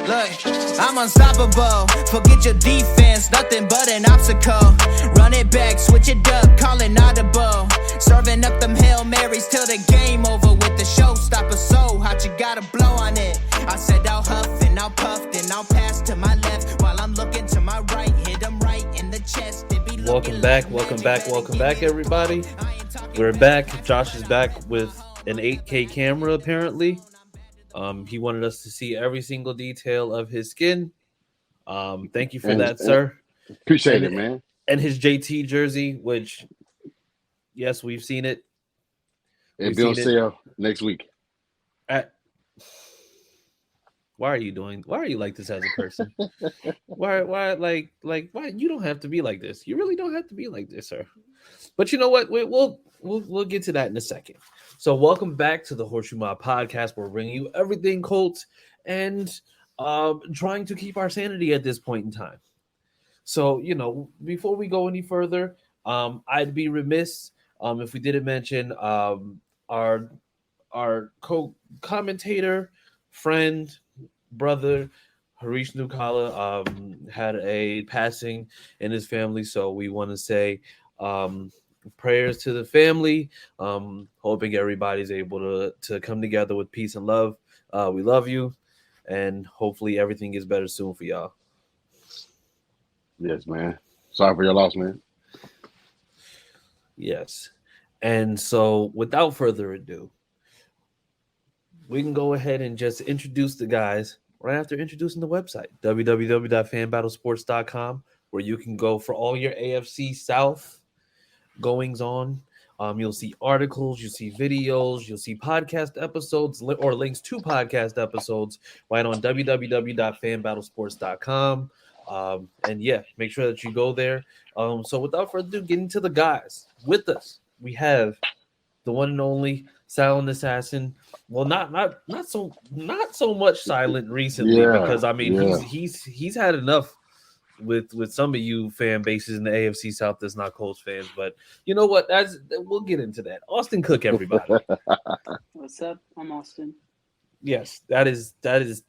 Look, I'm unstoppable. Forget your defense, nothing but an obstacle. Run it back, switch it up, call it audible. Serving up them Hail Marys till the game over with the showstopper. So hot, you gotta blow on it. I said I'll huff and I'll puff, then I'll pass to my left while I'm looking to my right. Hit them right in the chest. Welcome back, everybody. We're back. Josh is back with an 8K camera, apparently. He wanted us to see every single detail of his skin. Thank you for that, sir. Appreciate it, man. And his JT jersey, which, yes, we've seen it. It'll be on sale next week. Why are you like this as a person? why you don't have to be like this. You really don't have to be like this, sir. But you know what? We'll get to that in a second. So welcome back to the HorseShoe Mob Podcast. We're bringing you everything Colts and trying to keep our sanity at this point in time. So, before we go any further, I'd be remiss if we didn't mention our co-commentator, friend, brother, Harish Nukala, had a passing in his family. So we want to say prayers to the family, hoping everybody's able to come together with peace and love. We love you, and hopefully everything gets better soon for y'all. Yes, man. Sorry for your loss, man. Yes. And so without further ado, we can go ahead and just introduce the guys right after introducing the website, www.fanbattlesports.com, where you can go for all your AFC South goings on. You'll see articles, you'll see videos, you'll see podcast episodes or links to podcast episodes right on www.fanbattlesports.com. And yeah, make sure that you go there. So without further ado, getting to the guys with us, we have the one and only Silent Assassin. Well, not so much silent recently, because he's had enough with some of you fan bases in the AFC South that's not Colts fans. But you know what? We'll get into that. Austin Cook, everybody. What's up? I'm Austin. Yes, that is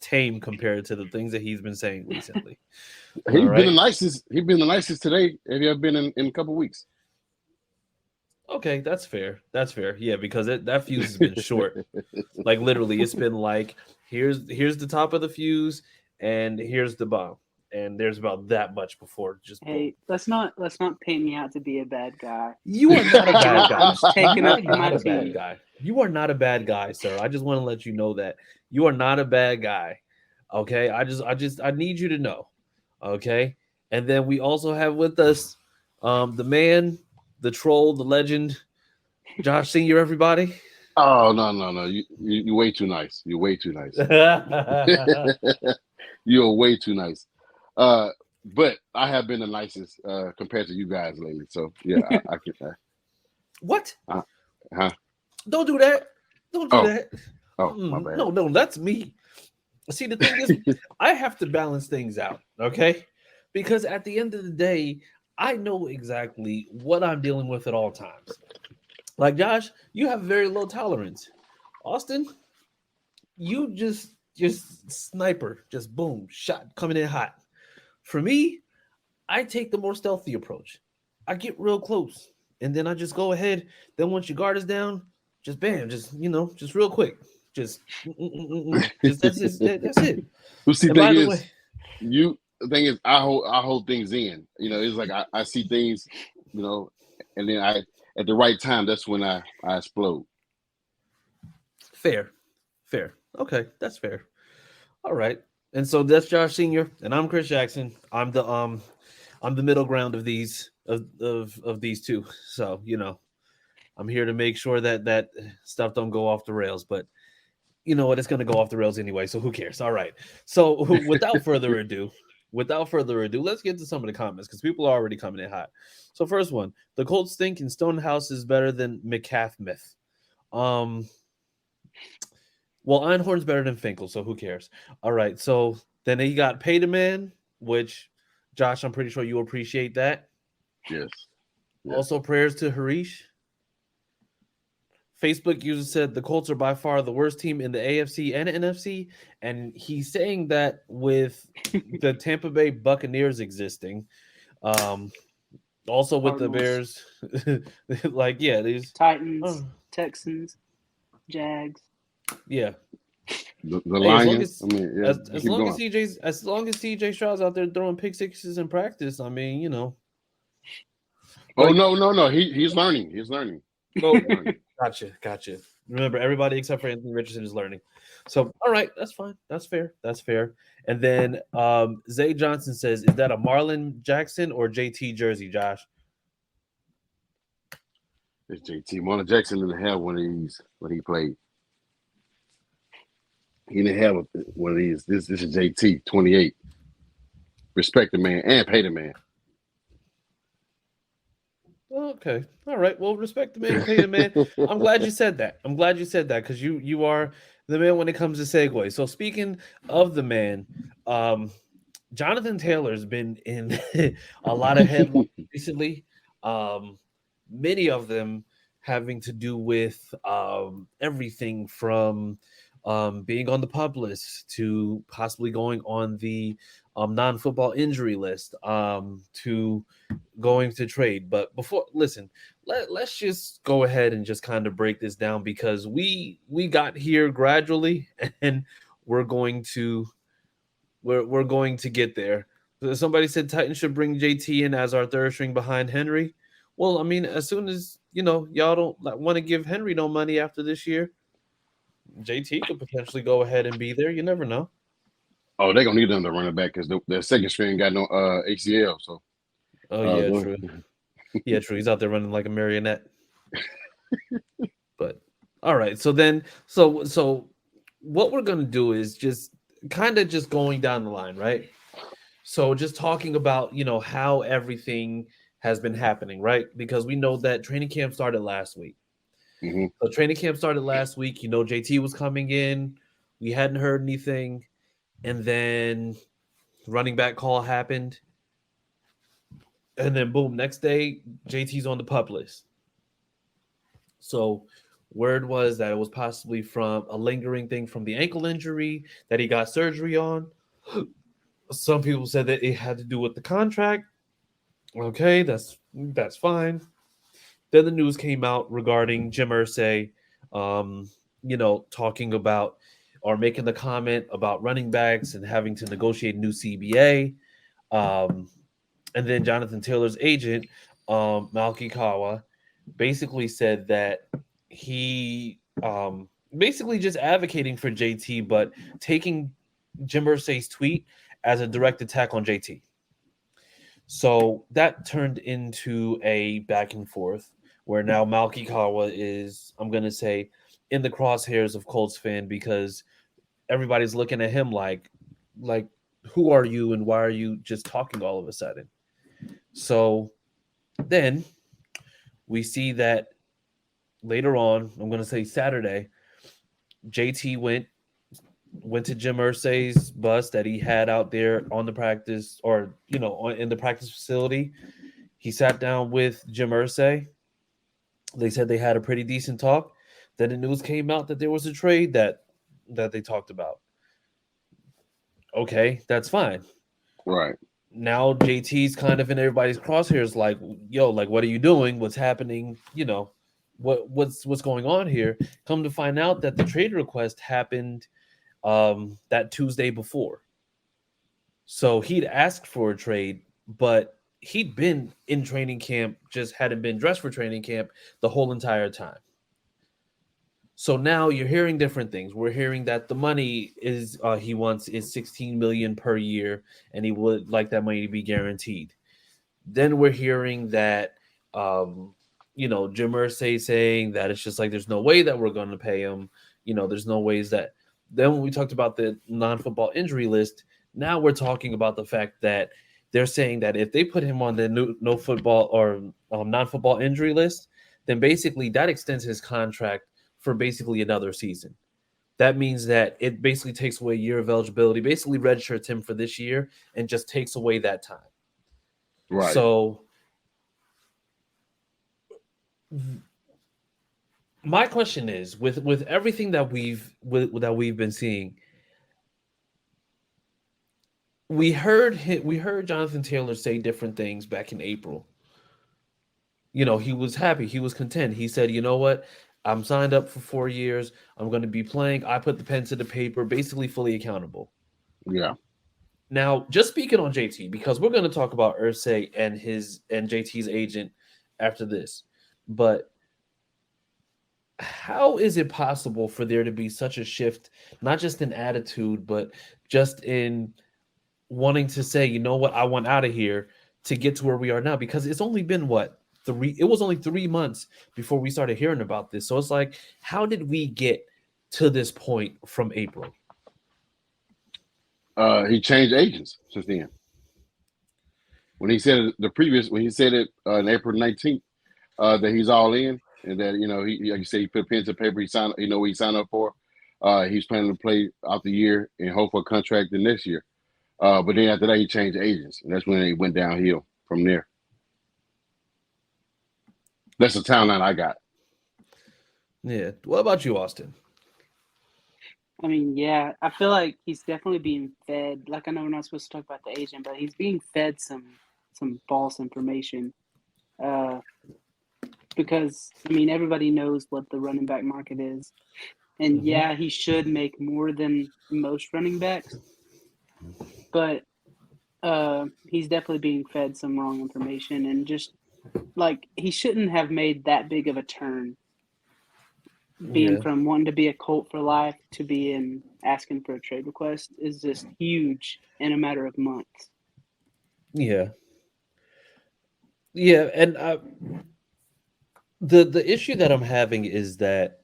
tame compared to the things that he's been saying recently. He's been the nicest. He's been the nicest today. Have you ever been in a couple of weeks? Okay, that's fair. Yeah, because that fuse has been short. Like literally, it's been like here's the top of the fuse, and here's the bomb, and there's about that much before just. Hey, let's not paint me out to be a bad guy. You are not a bad guy. I'm taking up You're my not a bad team. guy. You are not a bad guy, sir. I just want to let you know that you are not a bad guy. Okay, I need you to know. Okay, and then we also have with us the man, the troll, the legend, Josh Senior, everybody. Oh no! You're way too nice. You're way too nice. You're way too nice. But I have been the nicest compared to you guys lately. So yeah, I get that. What? Don't do that. Don't do that. Oh, my bad. No, that's me. See, the thing is, I have to balance things out, okay? Because at the end of the day, I know exactly what I'm dealing with at all times. Like Josh, you have very low tolerance. Austin, you just sniper, just boom, shot coming in hot. For me, I take the more stealthy approach. I get real close, and then I just go ahead. Then once your guard is down, just bam, just real quick. Just that's it. Well, see, the thing is, I hold things in. It's like I see things, and then at the right time, that's when I explode. Fair. Okay, that's fair. All right, and so that's Josh Senior, and I'm Chris Jackson. I'm the middle ground of these of these two. So I'm here to make sure that stuff don't go off the rails, but. You know what? It's going to go off the rails anyway, so who cares? All right. So without further ado, let's get to some of the comments because people are already coming in hot. So first one, the Colts think in Stonehouse is better than McCaff myth. Well, Einhorn's better than Finkel, so who cares? All right. So then he got Pay to Man, which, Josh, I'm pretty sure you appreciate that. Yes. Also, prayers to Harish. Facebook user said the Colts are by far the worst team in the AFC and NFC, and he's saying that with the Tampa Bay Buccaneers existing, also with Cardinals. the Bears, like these Titans, Texans, Jags. yeah. The Hey, Lions. I mean, yeah, as long as CJ Stroud's out there throwing pick sixes in practice, I mean, you know. Oh no. He's learning. He's learning. Oh, gotcha. Remember, everybody except for Anthony Richardson is learning. So, all right, that's fine. That's fair. And then Zay Johnson says, "Is that a Marlon Jackson or JT jersey, Josh?" It's JT. Marlon Jackson didn't have one of these when he played. He didn't have one of these. This is JT, 28. Respect the man and pay the man. Okay. All right. Well, respect the man, pay the man. I'm glad you said that. Because you are the man when it comes to segue. So speaking of the man, Jonathan Taylor's been in a lot of headlines recently. Many of them having to do with everything from being on the PUP list to possibly going on the non-football injury list to going to trade. But let's just go ahead and just kind of break this down, because we got here gradually and we're going to get there. Somebody said Titans should bring JT in as our third string behind Henry. Well, I mean, as soon as y'all don't want to give Henry no money after this year, JT could potentially go ahead and be there. You never know. Oh, they're gonna need them to run it back because the second string got no ACL. So. True. Yeah, true. He's out there running like a marionette. But all right. So what we're gonna do is just going down the line, right? So just talking about how everything has been happening, right? Because we know that training camp started last week. Mm-hmm. So training camp started last week. JT was coming in. We hadn't heard anything. And then running back call happened. And then boom, next day, JT's on the PUP list. So word was that it was possibly from a lingering thing from the ankle injury that he got surgery on. Some people said that it had to do with the contract. Okay, that's fine. Then the news came out regarding Jim Irsay, talking about or making the comment about running backs and having to negotiate a new CBA. And then Jonathan Taylor's agent, Malky Kawa, basically said that he basically just advocating for JT, but taking Jim Irsay's tweet as a direct attack on JT. So that turned into a back and forth where now Malky Kawa is, I'm going to say, in the crosshairs of Colts fan, because everybody's looking at him like, who are you and why are you just talking all of a sudden? So then we see that later on, I'm going to say Saturday, JT went to Jim Irsay's bus that he had out there on the practice or, in the practice facility. He sat down with Jim Irsay. They said they had a pretty decent talk. Then the news came out that there was a trade that they talked about. Okay, that's fine. Right. Now JT's kind of in everybody's crosshairs, like, yo, like, what are you doing? What's happening? What's going on here? Come to find out that the trade request happened that Tuesday before. So he'd asked for a trade, but he'd been in training camp, just hadn't been dressed for training camp the whole entire time. So now you're hearing different things. We're hearing that the money is he wants is $16 million per year, and he would like that money to be guaranteed. Then we're hearing that Jim Irsay saying that it's just like there's no way that we're going to pay him. There's no ways that. Then when we talked about the non-football injury list, now we're talking about the fact that they're saying that if they put him on the no football or non-football injury list, then basically that extends his contract for basically another season. That means that it basically takes away a year of eligibility, basically redshirts him for this year and just takes away that time. Right. So My question is, with everything that we've been seeing, we heard Jonathan Taylor say different things back in April. He was happy, he was content. He said, "You know what? I'm signed up for 4 years. I'm going to be playing. I put the pen to the paper, basically fully accountable." Yeah. Now, just speaking on JT, because we're going to talk about Irsay and JT's agent after this, but how is it possible for there to be such a shift, not just in attitude, but just in wanting to say, you know what, I want out of here to get to where we are now? Because it's only been it was only 3 months before we started hearing about this. So it's like, how did we get to this point from April? He changed agents since then. When he said it on April 19th, that he's all in, and that he like you said, he put pen to paper. He signed, what he signed up for. He's planning to play out the year and hope for a contract the next year. But then after that, he changed agents, and that's when it went downhill from there. That's the timeline I got. Yeah. What about you, Austin? I mean, yeah, I feel like he's definitely being fed. Like, I know we're not supposed to talk about the agent, but he's being fed some false information. Because, I mean, everybody knows what the running back market is. And, yeah, he should make more than most running backs. But he's definitely being fed some wrong information. And just, like, he shouldn't have made that big of a turn. Being from wanting to be a Colt for life to being asking for a trade request is just huge in a matter of months. Yeah. Yeah, and the issue that I'm having is that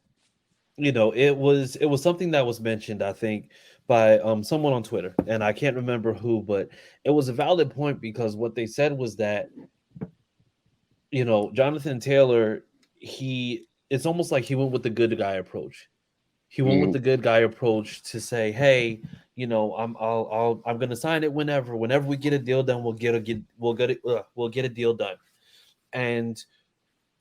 it was something that was mentioned, I think, by someone on Twitter, and I can't remember who, but it was a valid point, because what they said was that Jonathan Taylor, it's almost like he went with the good guy approach. He went with the good guy approach to say, "Hey, I'm going to sign it whenever we get a deal done, we'll get a deal done." And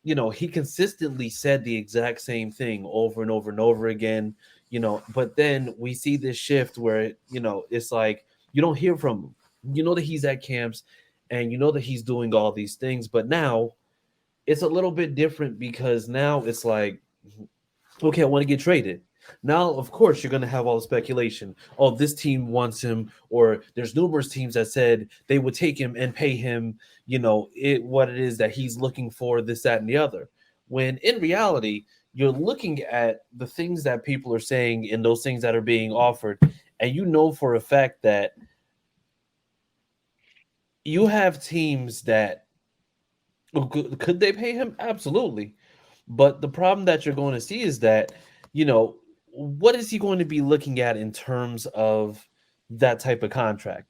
he consistently said the exact same thing over and over and over again. But then we see this shift where it's like you don't hear from him. You know that he's at camps, and you know that he's doing all these things, but now it's a little bit different, because now it's like, okay, I want to get traded. Now, of course, you're going to have all the speculation. Oh, this team wants him, or there's numerous teams that said they would take him and pay him, what it is that he's looking for, this, that, and the other. When in reality, you're looking at the things that people are saying and those things that are being offered, and for a fact that you have teams that could they pay him? Absolutely. But the problem that you're going to see is that, what is he going to be looking at in terms of that type of contract?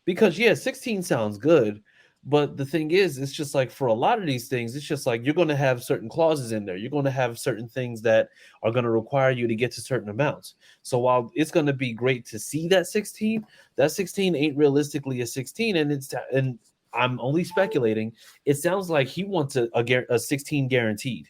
Because, 16 sounds good, but the thing is, it's just like for a lot of these things, it's just like you're going to have certain clauses in there. You're going to have certain things that are going to require you to get to certain amounts. So while it's going to be great to see that 16 ain't realistically a 16, and I'm only speculating. It sounds like he wants a 16 guaranteed.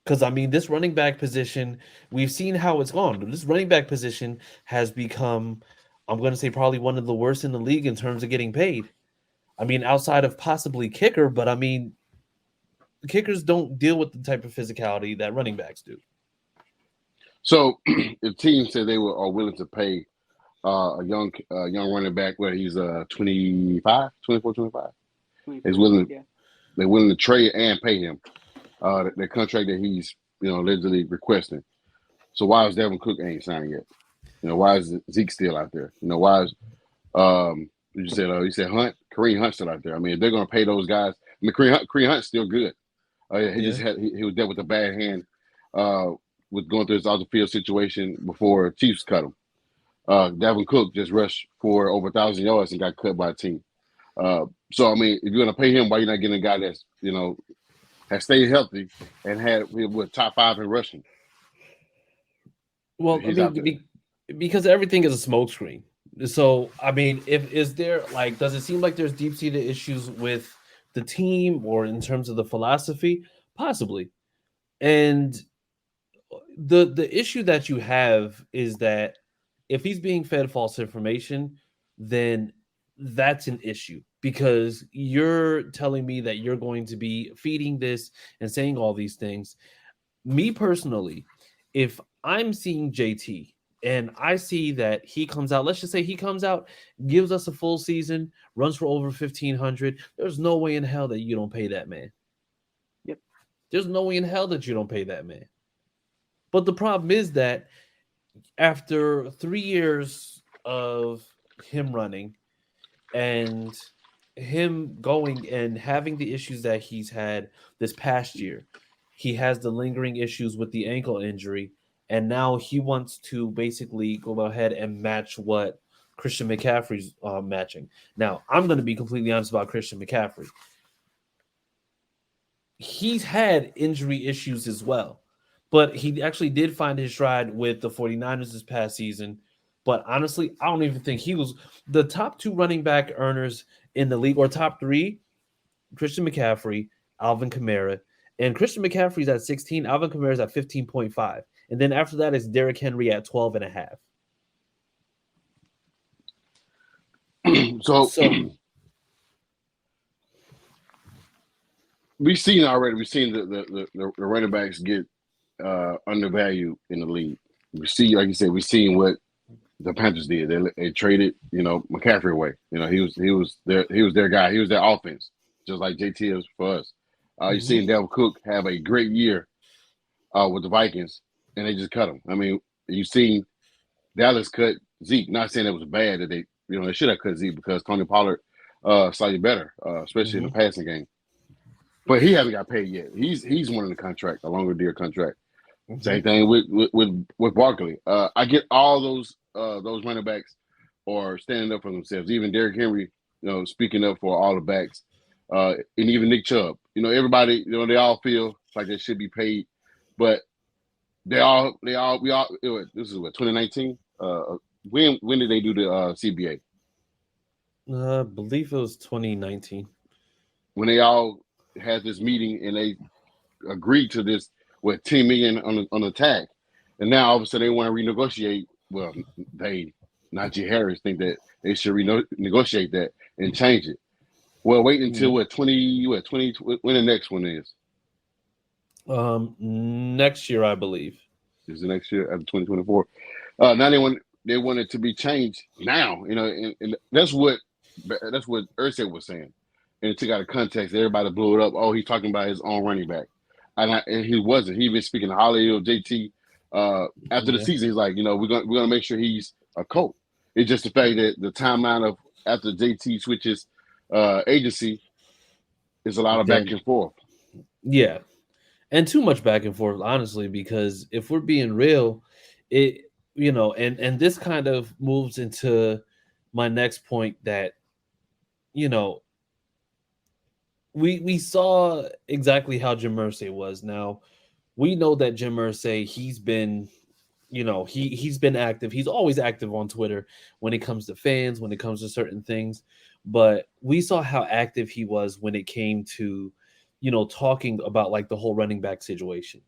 Because, I mean, this running back position, we've seen how it's gone. This running back position has become, I'm going to say, probably one of the worst in the league in terms of getting paid. I mean, outside of possibly kicker, but, I mean, kickers don't deal with the type of physicality that running backs do. So the team said they are willing to pay a young running back where he's 24, 25. They're willing to trade and pay him the contract that he's allegedly requesting. So why is Devin Cook ain't signed yet? Why is Zeke still out there? Why is you said Kareem Hunt still out there? I mean, if they're gonna pay those guys, I mean, Kareem Hunt's still good. He was dealt with a bad hand with going through his off the field situation before Chiefs cut him. Dalvin Cook just rushed for over 1,000 yards and got cut by a team. So, I mean, if you're going to pay him, why you're not getting a guy that's, has stayed healthy and with top 5 in rushing? Well, because everything is a smokescreen. So, I mean, does it seem like there's deep-seated issues with the team or in terms of the philosophy? Possibly. And the issue that you have is that if he's being fed false information, then that's an issue because you're telling me that you're going to be feeding this and saying all these things. Me personally, if I'm seeing JT and I see that he comes out, let's just say he comes out, gives us a full season, runs for over 1,500, there's no way in hell that you don't pay that man. Yep. There's no way in hell that you don't pay that man. But the problem is that after 3 years of him running and him going and having the issues that he's had this past year, he has the lingering issues with the ankle injury, and now he wants to basically go ahead and match what Christian McCaffrey's matching. Now, I'm going to be completely honest about Christian McCaffrey. He's had injury issues as well. But he actually did find his stride with the 49ers this past season. But honestly, I don't even think he was the top 2 running back earners in the league, or top 3, Christian McCaffrey, Alvin Kamara. And Christian McCaffrey's at 16, Alvin Kamara's at 15.5. And then after that is Derrick Henry at 12.5. So we've seen the running backs get undervalued in the league. We see, like you said, we've seen what the Panthers did. They traded, McCaffrey away. He was their guy. He was their offense, just like JT is for us. You've seen Dalvin Cook have a great year with the Vikings, and they just cut him. I mean, you've seen Dallas cut Zeke. Not saying it was bad that they should have cut Zeke because Tony Pollard slightly better, especially in the passing game. But he hasn't got paid yet. He's winning the contract, a longer deal contract. Same thing with Barkley. I get all those running backs are standing up for themselves. Even Derrick Henry, speaking up for all the backs, and even Nick Chubb. Everybody, they all feel like they should be paid, but we all. This is what 2019. When did they do the CBA? I believe it was 2019. When they all had this meeting and they agreed to this with $10 million on the tag, and now all of a sudden they want to renegotiate. Well, Najee Harris think that they should renegotiate that and change it. Well, wait until when the next one is. Next year, I believe. Is the next year after 2024? Now they want it to be changed now. And that's what Irsay was saying. And it took out of context. Everybody blew it up. Oh, he's talking about his own running back. And he wasn't. He been speaking highly of JT. After the season, he's like, we're gonna make sure he's a Colt. It's just the fact that the timeline of after JT switches agency is a lot of back and forth. Yeah, and too much back and forth, honestly, because if we're being real, and this kind of moves into my next point that, we saw exactly how Jim Irsay was. Now, we know that Jim Irsay, he's been, he's been active. He's always active on Twitter when it comes to fans, when it comes to certain things. But we saw how active he was when it came to, talking about like the whole running back situation.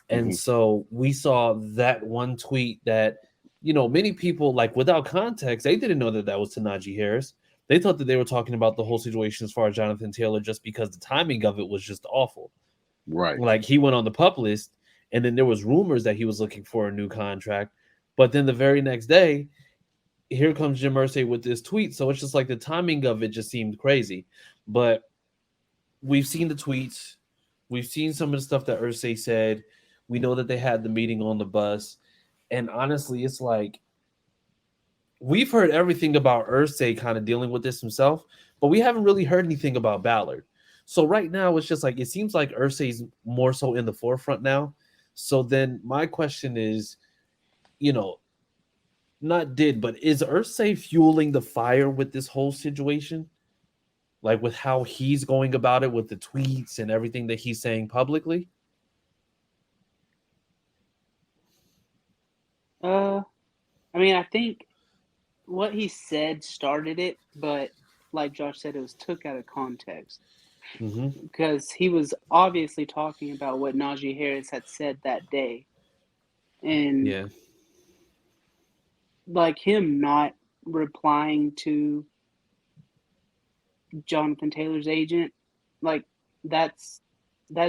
And so we saw that one tweet that, many people, like without context, they didn't know that was to Najee Harris. They thought that they were talking about the whole situation as far as Jonathan Taylor, just because the timing of it was just awful. Right. Like he went on the PUP list, and then there was rumors that he was looking for a new contract. But then the very next day, here comes Jim Irsay with this tweet. So it's just like the timing of it just seemed crazy. But we've seen the tweets. We've seen some of the stuff that Irsay said. We know that they had the meeting on the bus. And honestly, it's like we've heard everything about Irsay kind of dealing with this himself, but we haven't really heard anything about Ballard. So right now, it's just like it seems like Irsay's more so in the forefront now. So then my question is, but is Irsay fueling the fire with this whole situation? Like with how he's going about it with the tweets and everything that he's saying publicly? I think what he said started it, but like Josh said, it was took out of context. because he was obviously talking about what Najee Harris had said that day. And like him not replying to Jonathan Taylor's agent, like that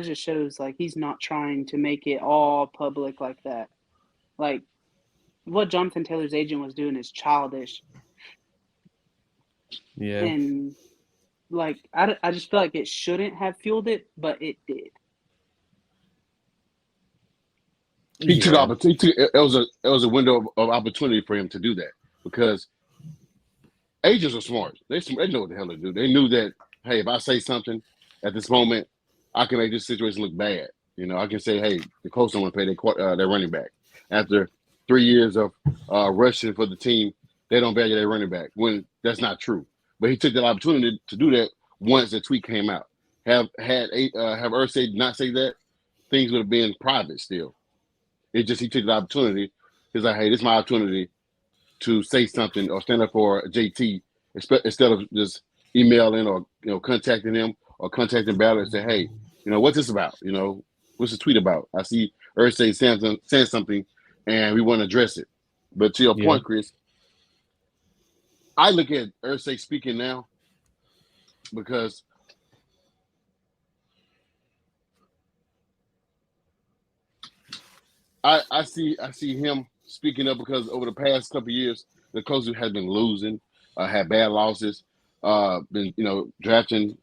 just shows like he's not trying to make it all public like that. Like what Jonathan Taylor's agent was doing is childish. Yeah. And like I just feel like it shouldn't have fueled it, but it did. He took opportunity. It was a window of opportunity for him to do that because agents are smart. They know what the hell to do. They knew that, hey, if I say something at this moment, I can make this situation look bad. You know, I can say, hey, the Colts don't want to pay their running back. After 3 years of rushing for the team, they don't value their running back when that's not true. But he took that opportunity to do that once the tweet came out. Have Irsay not say that, things would have been private still. It just he took the opportunity. He's like, hey, this is my opportunity to say something or stand up for JT instead of just emailing or contacting him or contacting Ballard and say, hey, what's this about? What's the tweet about? I see Irsay saying something and we want to address it. But to your point, Chris, I look at Irsay speaking now because I see him speaking up because over the past couple of years, the Colts have been losing, had bad losses, been drafting,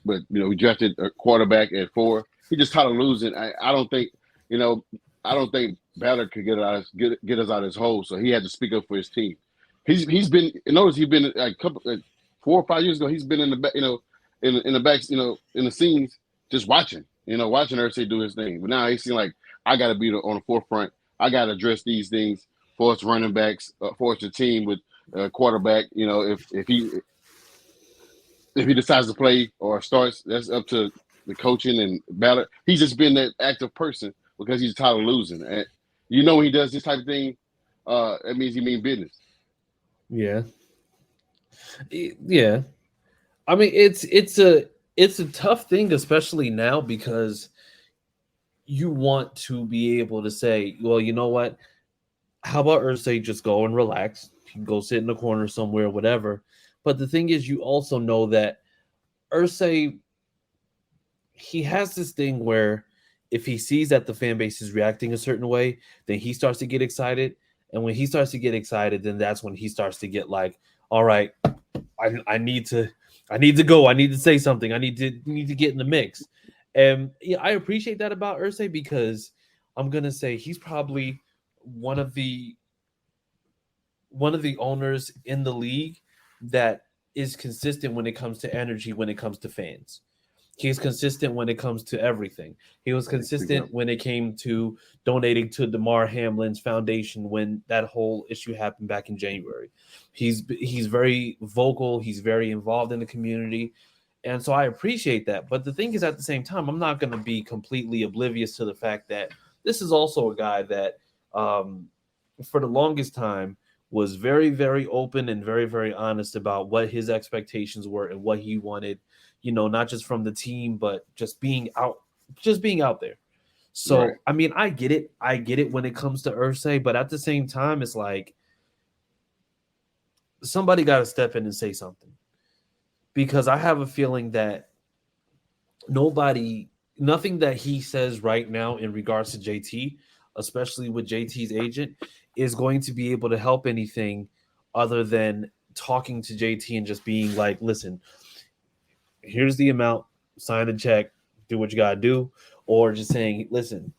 but we drafted a quarterback at 4. He just tired of losing. I don't think Ballard could get us out of his hole, so he had to speak up for his team. He's been like 4 or 5 years ago. He's been in the back, in the backs, in the scenes, just watching Irsay do his thing. But now he seems like I got to be on the forefront. I got to address these things for us running backs, for us the team with quarterback. If he decides to play or starts, that's up to the coaching and Ballard. He's just been that active person because he's tired of losing. And when he does this type of thing, that means he means business. Yeah. Yeah. I mean, it's a tough thing, especially now, because you want to be able to say, well, you know what? How about Irsay just go and relax? You can go sit in the corner somewhere, whatever. But the thing is, you also know that Irsay, he has this thing where if he sees that the fan base is reacting a certain way, then he starts to get excited. And when he starts to get excited, then that's when he starts to get like, all right, I need to go. I need to say something. I need to get in the mix. And I appreciate that about Irsay because I'm gonna say he's probably one of the owners in the league that is consistent when it comes to energy, when it comes to fans. He's consistent when it comes to everything. He was consistent when it came to donating to Damar Hamlin's foundation when that whole issue happened back in January. He's very vocal. He's very involved in the community. And so I appreciate that. But the thing is, at the same time, I'm not going to be completely oblivious to the fact that this is also a guy that for the longest time was very, very open and very, very honest about what his expectations were and what he wanted, not just from the team, but just being out there. So, right. I mean, I get it when it comes to Irsay, but at the same time, it's like somebody got to step in and say something. Because I have a feeling that nothing that he says right now in regards to JT, especially with JT's agent, is going to be able to help anything other than talking to JT and just being like, listen, here's the amount, sign the check, do what you got to do. Or just saying, listen,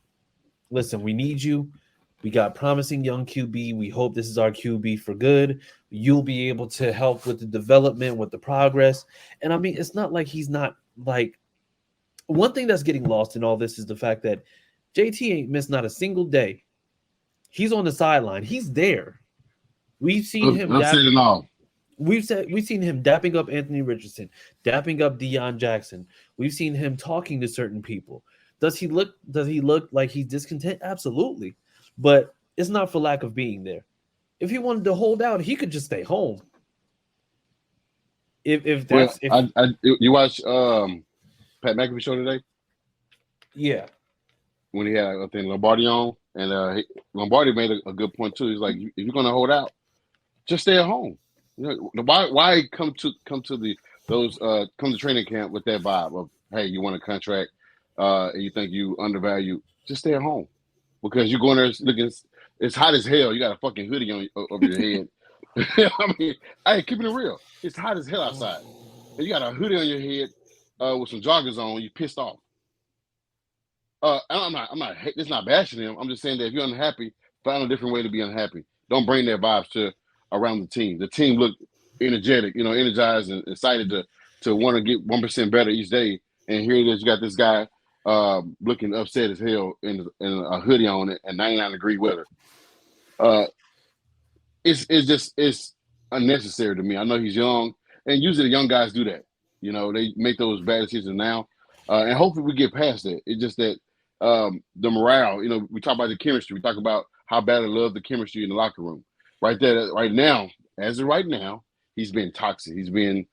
we need you. We got promising young QB. We hope this is our QB for good. You'll be able to help with the development, with the progress. And I mean, it's not like he's not like – one thing that's getting lost in all this is the fact that JT ain't missed not a single day. He's on the sideline. He's there. We've seen him. We've seen him dapping up Anthony Richardson, dapping up Deion Jackson. We've seen him talking to certain people. Does he look like he's discontent? Absolutely. But it's not for lack of being there. If he wanted to hold out, he could just stay home. You watch Pat McAfee show today? Yeah. When he had, I think, Lombardi on, and Lombardi made a good point too. He's like, if you're gonna hold out, just stay at home. You know, why come to training camp with that vibe of, hey, you want a contract, and you think you undervalue, just stay at home, because you're going there looking, it's hot as hell. You got a fucking hoodie on over your head. I mean, hey, keeping it real, it's hot as hell outside, and you got a hoodie on your head with some joggers on. You pissed off. I'm not. It's not bashing him. I'm just saying that if you're unhappy, find a different way to be unhappy. Don't bring their vibes to around the team. The team looked energetic, energized and excited to want to get 1% better each day. And here it is, you got this guy looking upset as hell in a hoodie on it at 99-degree weather. It's unnecessary to me. I know he's young, and usually the young guys do that. They make those bad decisions now, and hopefully we get past that. It's just that the morale. We talk about the chemistry. We talk about how bad I love the chemistry in the locker room. Right there, right now, as of right now, he's been toxic. He's been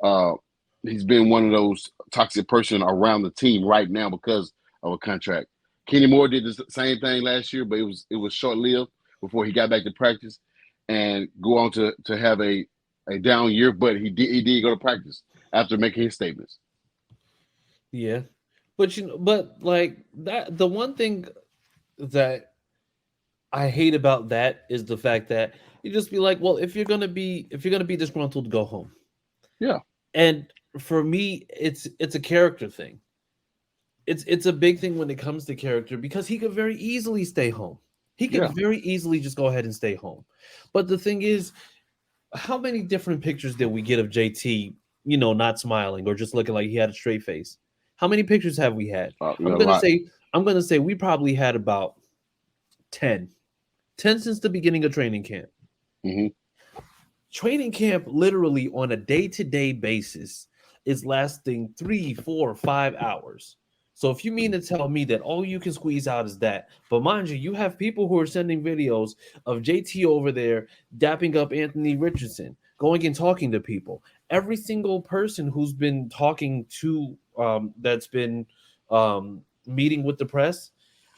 one of those toxic person around the team right now because of a contract. Kenny Moore did the same thing last year, but it was short lived before he got back to practice and go on to have a down year. But he did go to practice after making his statements. Yeah, but like that, the one thing that I hate about that is the fact that you just be like, well, if you're gonna be disgruntled, go home. Yeah. And for me, it's a character thing. It's a big thing when it comes to character, because he could very easily stay home. He could very easily just go ahead and stay home. But the thing is, how many different pictures did we get of JT, not smiling or just looking like he had a straight face? How many pictures have we had? I'm gonna say we probably had about 10 since the beginning of training camp. Mm-hmm. Training camp literally on a day-to-day basis is lasting 3, 4, 5 hours. So if you mean to tell me that all you can squeeze out is that, but mind you have people who are sending videos of JT over there dapping up Anthony Richardson, going and talking to people. Every single person who's been talking to, that's been meeting with the press,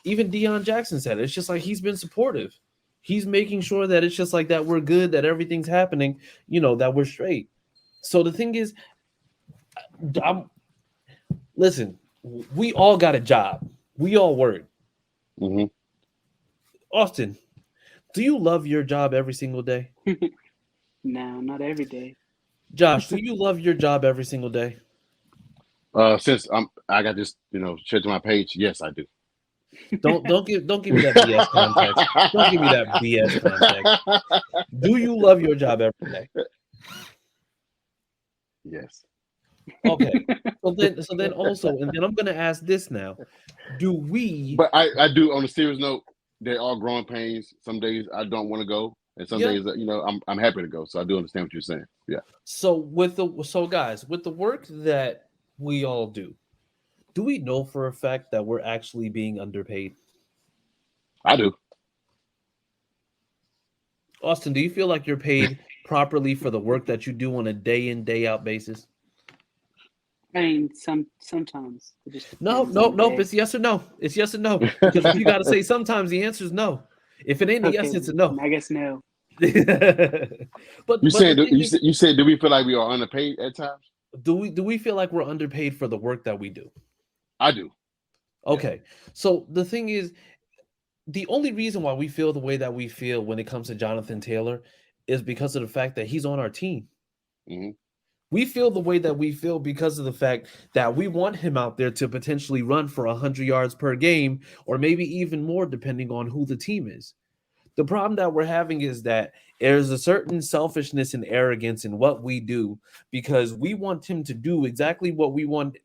even Deion Jackson said it. It's just like he's been supportive. He's making sure that it's just like that we're good, that everything's happening, that we're straight. So the thing is, listen, we all got a job. We all work. Mm-hmm. Austin, do you love your job every single day? No, not every day. Josh, do you love your job every single day? Since I got this, shared to my page, yes, I do. Don't give me that BS context. Don't give me that BS context. Do you love your job every day? Yes. Okay. So then also, and then I'm gonna ask this now. Do we? But I do. On a serious note, they're all growing pains. Some days I don't want to go, and some days I'm happy to go. So I do understand what you're saying. Yeah. So guys, with the work that we all do we know for a fact that we're actually being underpaid? I do. Austin, do you feel like you're paid properly for the work that you do on a day in, day out basis? I mean, sometimes. No. It's yes or no. It's yes or no. Because if you got to say sometimes, the answer is no. If it ain't a yes, it's a no. I guess no. But you said, do we feel like we are underpaid at times? Do we feel like we're underpaid for the work that we do? I do. Okay. So the thing is, the only reason why we feel the way that we feel when it comes to Jonathan Taylor is because of the fact that he's on our team. Mm-hmm. We feel the way that we feel because of the fact that we want him out there to potentially run for 100 yards per game, or maybe even more, depending on who the team is. The problem that we're having is that there's a certain selfishness and arrogance in what we do, because we want him to do exactly what we want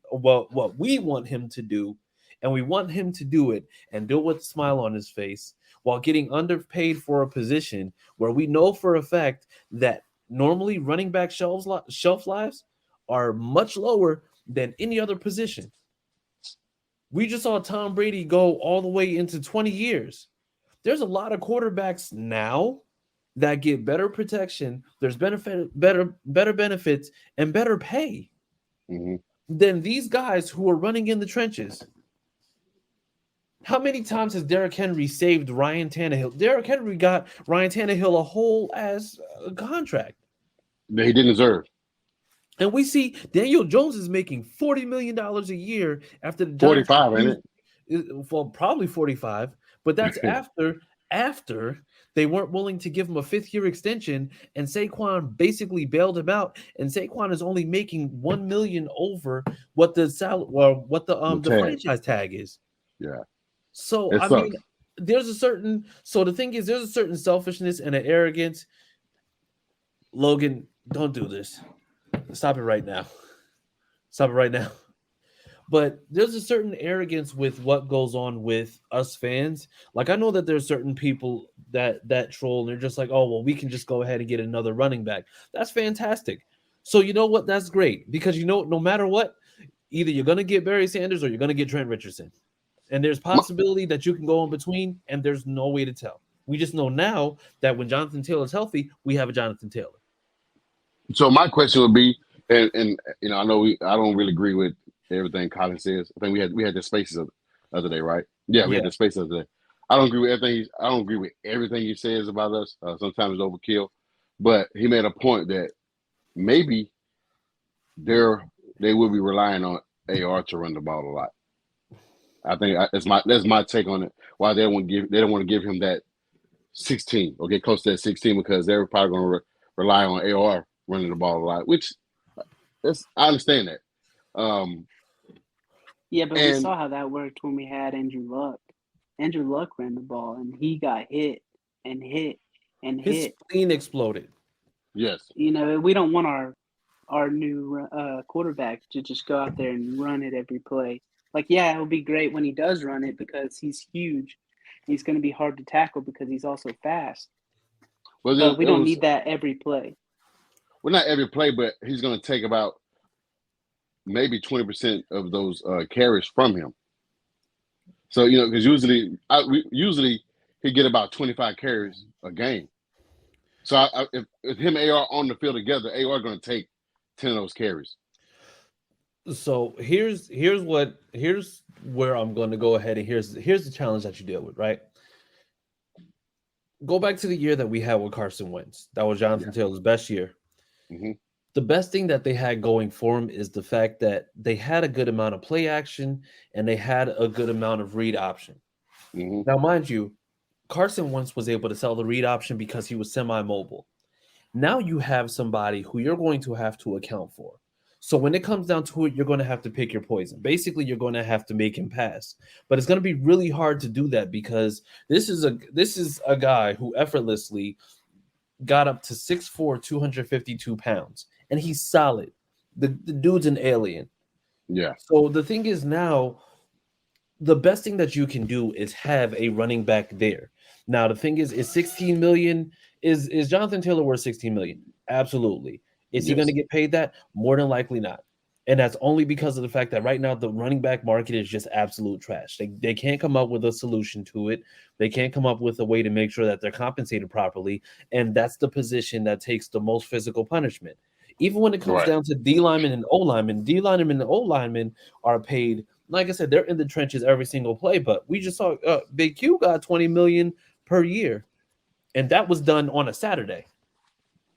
him to do, and we want him to do it and do it with a smile on his face while getting underpaid for a position where we know for a fact that normally running back shelf lives are much lower than any other position. We just saw Tom Brady go all the way into 20 years. There's a lot of quarterbacks now that get better protection. There's better benefits and better pay. Mm-hmm. than these guys who are running in the trenches. How many times has Derrick Henry saved Ryan Tannehill? Derrick Henry got Ryan Tannehill a whole ass contract that he didn't deserve. And we see Daniel Jones is making $40 million a year after the Giants 45, ain't it? Well, probably 45, but that's after they weren't willing to give him a 5th-year extension, and Saquon basically bailed him out. And Saquon is only making $1 million over what the the franchise tag is. Yeah. So I mean, there's a certain. So the thing is, there's a certain selfishness and an arrogance. Logan, don't do this. Stop it right now. Stop it right now. But there's a certain arrogance with what goes on with us fans. Like, I know that there's certain people that troll and they're just like, oh, well, we can just go ahead and get another running back. That's fantastic. So you know what? That's great, because no matter what, either you're going to get Barry Sanders or you're going to get Trent Richardson. And there's possibility that you can go in between, and there's no way to tell. We just know now that when Jonathan Taylor's healthy, we have a Jonathan Taylor. So my question would be, and you know, I don't really agree with everything Colin says. I think we had the spaces the other day, right? Yeah, we had the space the other day. I don't agree with everything. I don't agree with everything he says about us. Sometimes it's overkill, but he made a point that maybe they will be relying on AR to run the ball a lot. I think that's my take on it. Why they don't want to give him that 16 or get close to that 16, because they're probably going to rely on AR running the ball a lot, which I understand that. Yeah, but we saw how that worked when we had Andrew Luck. Andrew Luck ran the ball, and he got hit and hit and hit. His spleen exploded. Yes. You know, we don't want our new quarterback to just go out there and run it every play. Like, yeah, it'll be great when he does run it because he's huge. He's going to be hard to tackle because he's also fast. Well, we don't need that every play. Well, not every play, but he's going to take about maybe 20% of those carries from him. So, you know, because usually he get about 25 carries a game. So if him and AR on the field together, AR going to take 10 of those carries. So here's where I'm going to go ahead, and here's the challenge that you deal with, right? Go back to the year that we had with Carson Wentz. That was Jonathan Taylor's best year. Mm-hmm. The best thing that they had going for him is the fact that they had a good amount of play action and they had a good amount of read option. Mm-hmm. Now, mind you, Carson Wentz was able to sell the read option because he was semi-mobile. Now you have somebody who you're going to have to account for. So when it comes down to it, you're going to have to pick your poison. Basically, you're going to have to make him pass. But it's going to be really hard to do that because this is a guy who effortlessly got up to 6'4", 252 pounds. And he's solid. The dude's an alien. Yeah. So the thing is now, the best thing that you can do is have a running back there. Now, the thing is 16 million, is Jonathan Taylor worth 16 million? Absolutely. Is he going to get paid that? More than likely not. And that's only because of the fact that right now the running back market is just absolute trash. They can't come up with a solution to it. They can't come up with a way to make sure that they're compensated properly. And that's the position that takes the most physical punishment. Even when it comes down to D linemen and O linemen, D linemen and O linemen are paid. Like I said, they're in the trenches every single play. But we just saw Big Q got $20 million per year, and that was done on a Saturday.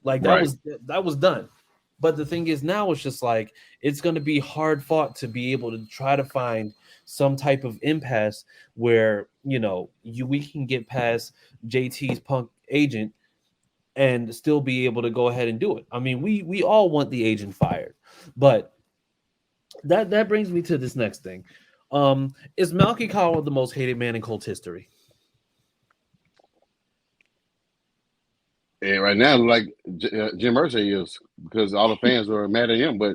Like that was done. But the thing is now it's just like it's going to be hard fought to be able to try to find some type of impasse where, you know, we can get past JT's punk agent and still be able to go ahead and do it. I mean, we all want the agent fired. But that brings me to this next thing. Is Malky Cowell the most hated man in Colts history? And right now, like Jim Irsay is, because all the fans are mad at him. But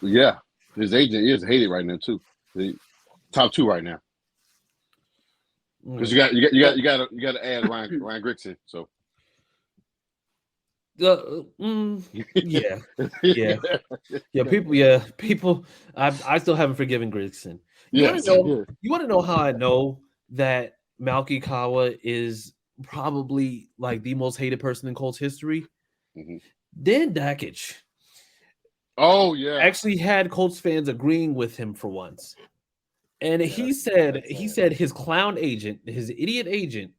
yeah, his agent is hated right now too. The top 2 right now. Because you got to add Ryan Grigson. So people. I still haven't forgiven Grigson. You want to know how I know that Malky Cowell is probably like the most hated person in Colts history? Mm-hmm. Dan Dakich. Oh yeah. actually had Colts fans agreeing with him for once. And he said his clown agent, his idiot agent,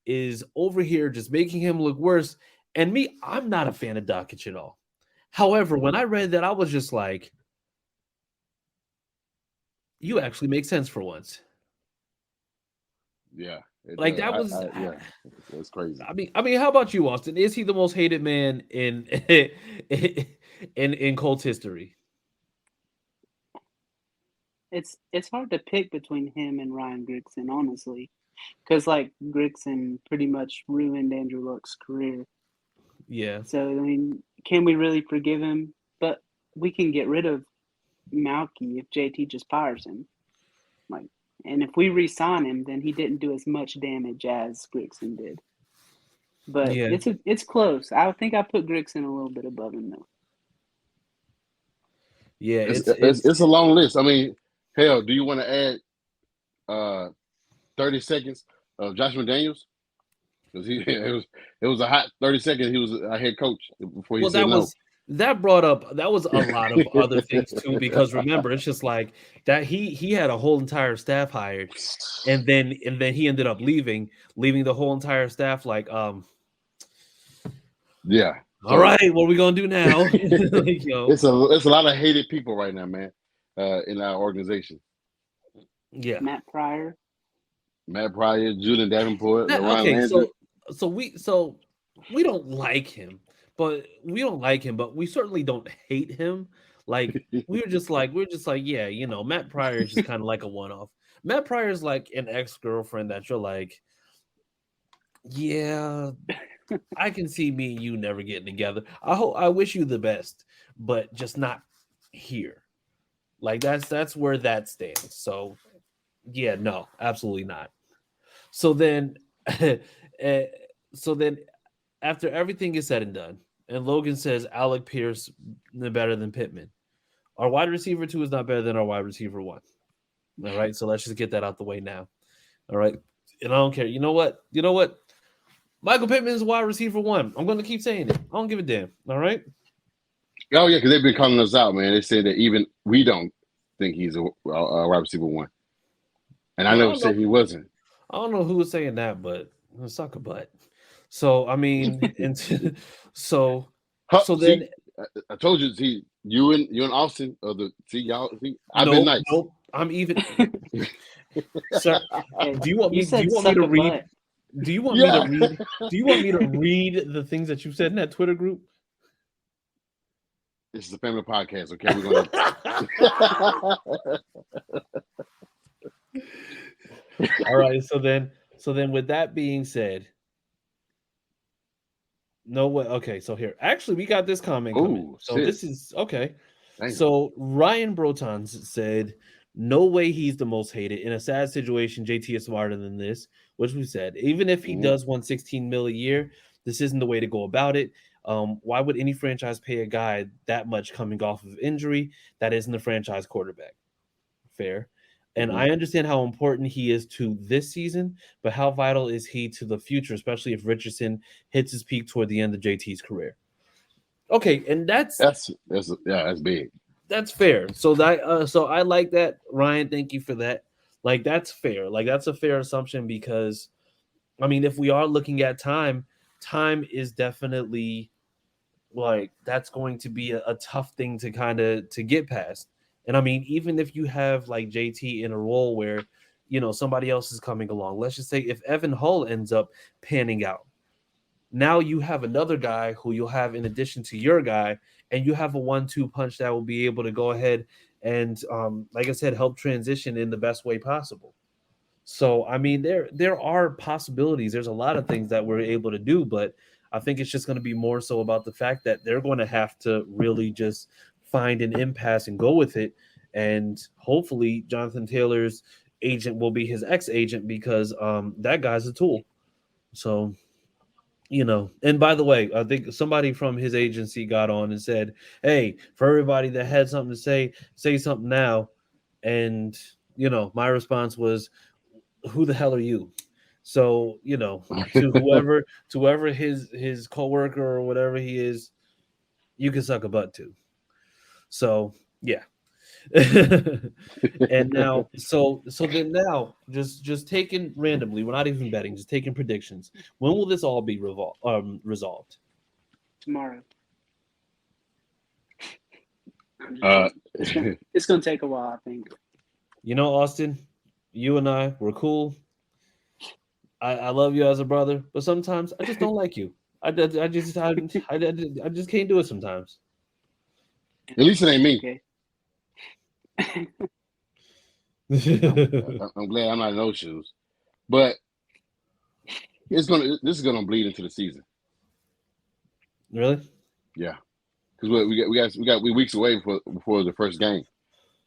is over here just making him look worse. And me, I'm not a fan of Dockich at all. However, when I read that, I was just like, you actually make sense for once. Yeah. Like that was it's crazy. I mean, how about you, Austin? Is he the most hated man in in Colts history? It's hard to pick between him and Ryan Grigson, honestly, because like Grigson pretty much ruined Andrew Luck's career. Yeah. So I mean, can we really forgive him? But we can get rid of Malky if JT just fires him. Like, and if we re-sign him, then he didn't do as much damage as Grigson did. But Yeah. it's close. I think I put Grigson a little bit above him though. Yeah, it's a long list. I mean, hell, do you want to add 30 seconds of Josh McDaniels? Because it was a hot 30 seconds. He was a head coach before he said no. That was a lot of other things too, because remember, it's just like that he had a whole entire staff hired, and then he ended up leaving the whole entire staff like yeah. All right, what are we gonna do now? Like, it's a lot of hated people right now, man, in our organization. Yeah, Matt Pryor, Julian Davenport, okay, Landry. So we don't like him, but we certainly don't hate him. Like we're just like, yeah, Matt Pryor is just kind of like a one-off. Matt Pryor is like an ex-girlfriend that you're like, yeah, I can see me and you never getting together. I wish you the best, but just not here. Like that's where that stands. So yeah, no, absolutely not. So then after everything is said and done, and Logan says Alec Pierce is better than Pittman, our wide receiver 2 is not better than our wide receiver 1. All right, so let's just get that out the way now. All right, and I don't care. You know what? Michael Pittman is wide receiver 1. I'm going to keep saying it. I don't give a damn. All right. Oh yeah, because they've been calling us out, man. They said that even we don't think he's a wide receiver 1, and I never said he wasn't. I don't know who was saying that, but suck a butt. So I mean, so then I told you, see you and Austin are the y'all. I've been nice. Nope, I'm even. Sir, do you want me to read? Do you want me to read the things that you said in that Twitter group? This is a family podcast, okay? We're gonna. All right. So then, with that being said, no way. Okay. So here, actually, we got this comment coming. So shit. This is okay. Damn. So Ryan Brotons said, "No way he's the most hated. In a sad situation, JT is smarter than this," which we said. Even if he does $116 million a year, this isn't the way to go about it. Why would any franchise pay a guy that much coming off of injury that isn't the franchise quarterback? Fair. And I understand how important he is to this season, but how vital is he to the future, especially if Richardson hits his peak toward the end of JT's career? Okay, and that's big. That's fair. So I like that, Ryan. Thank you for that. Like that's fair. Like that's a fair assumption because, I mean, if we are looking at time is definitely like that's going to be a tough thing to get past. And I mean, even if you have like JT in a role where, somebody else is coming along, let's just say if Evan Hull ends up panning out, now you have another guy who you'll have in addition to your guy, and you have a 1-2 punch that will be able to go ahead and, like I said, help transition in the best way possible. So, I mean, there are possibilities. There's a lot of things that we're able to do, but I think it's just going to be more so about the fact that they're going to have to really just find an impasse and go with it. And hopefully Jonathan Taylor's agent will be his ex-agent because that guy's a tool. So, and by the way, I think somebody from his agency got on and said, hey, for everybody that had something to say something now. And, my response was, who the hell are you? So, to whoever his coworker or whatever he is, you can suck a butt to. So yeah. And now, then now, just taking randomly, we're not even betting, just taking predictions. When will this all be resolved? Tomorrow. Uh, It's gonna take a while, I think. You know, Austin, you and I, we're cool. I love you as a brother, but sometimes I just don't like you. I just can't do it sometimes. At least it ain't me. Okay. I'm glad I'm not in those shoes, but this is gonna bleed into the season. Really? Yeah, because we weeks away before the first game,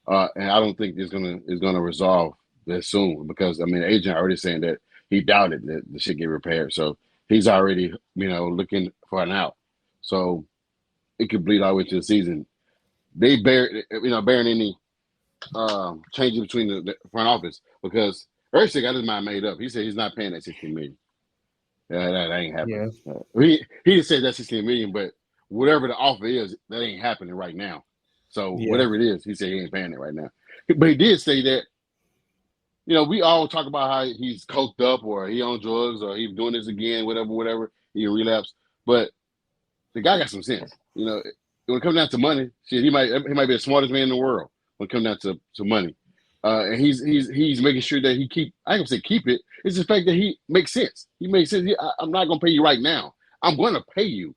and I don't think it's gonna resolve that soon because I mean the agent already saying that he doubted that the shit get repaired, so he's already looking for an out, so it could bleed all the way to the season. They bearing any changing between the front office because Irsay got his mind made up. He said he's not paying that $16 million. That ain't happening. Yeah. He just said that's $16 million, but whatever the offer is, that ain't happening right now. So whatever it is, he said he ain't paying it right now. But he did say that, we all talk about how he's coked up or he on drugs or he's doing this again, whatever, he relapsed. But the guy got some sense. When it comes down to money, shit, he might be the smartest man in the world. When it comes down to money, and he's making sure that he keep. I ain't gonna say keep it. It's the fact that he makes sense. He makes sense. I'm not gonna pay you right now. I'm going to pay you.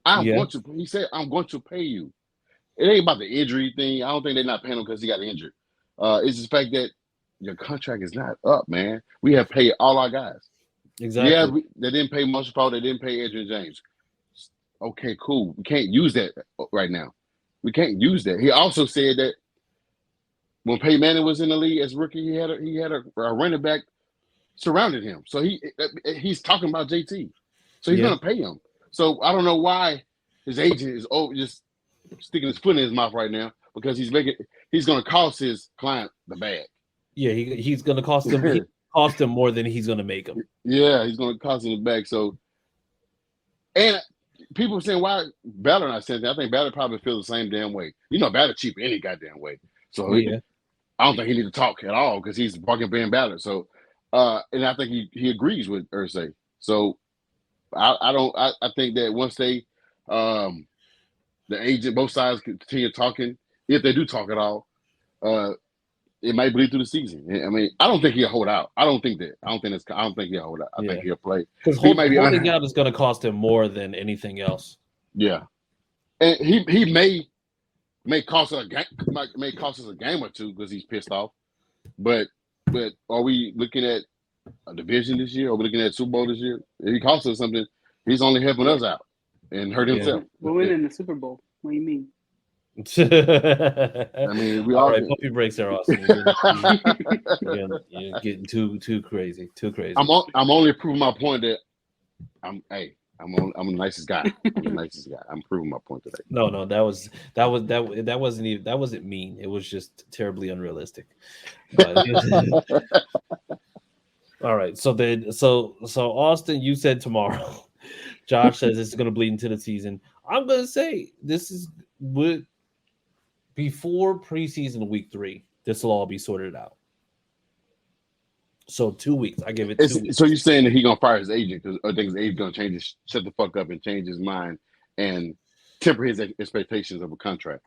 Want to. He said I'm going to pay you. It ain't about the injury thing. I don't think they're not paying him because he got injured. It's the fact that your contract is not up, man. We have paid all our guys. Exactly. Yeah, they didn't pay Marshall Paul. They didn't pay Adrian James. Okay, cool. We can't use that right now. We can't use that. He also said that. When Peyton Manning was in the league as rookie, he had a running back surrounded him. So he's talking about JT. So he's going to pay him. So I don't know why his agent is just sticking his foot in his mouth right now because he's going to cost his client the bag. Yeah, he's going to cost him more than he's going to make him. Yeah, he's going to cost him the bag. So, and people are saying why Ballard not saying that. I think Ballard probably feels the same damn way. Ballard cheap any goddamn way. So I don't think he need to talk at all because he's fucking paying Ballard. So, and I think he agrees with Irsay. So, I think that once they, the agent, both sides continue talking, if they do talk at all, it might bleed through the season. I mean, I don't think he'll hold out. I don't think he'll hold out. I think he'll play. Because holding out is going to cost him more than anything else. Yeah, and he may cost us a game or two because he's pissed off. But are we looking at a division this year? Are we looking at Super Bowl this year? If he costs us something, he's only helping us out and hurt himself. We're winning the Super Bowl. What do you mean? I mean, we all right. Puppy breaks there, Austin. You're getting too crazy. Too crazy. I'm only proving my point that I'm the nicest guy. I'm the nicest guy. I'm proving my point today. No, that wasn't mean. It was just terribly unrealistic. But, all right. So Austin, you said tomorrow. Josh says this is going to bleed into the season. I'm going to say this would before preseason week 3. This will all be sorted out. So 2 weeks. I give it 2 weeks. So you're saying that he's gonna fire his agent because I think his agent's gonna change shut the fuck up and change his mind and temper his expectations of a contract.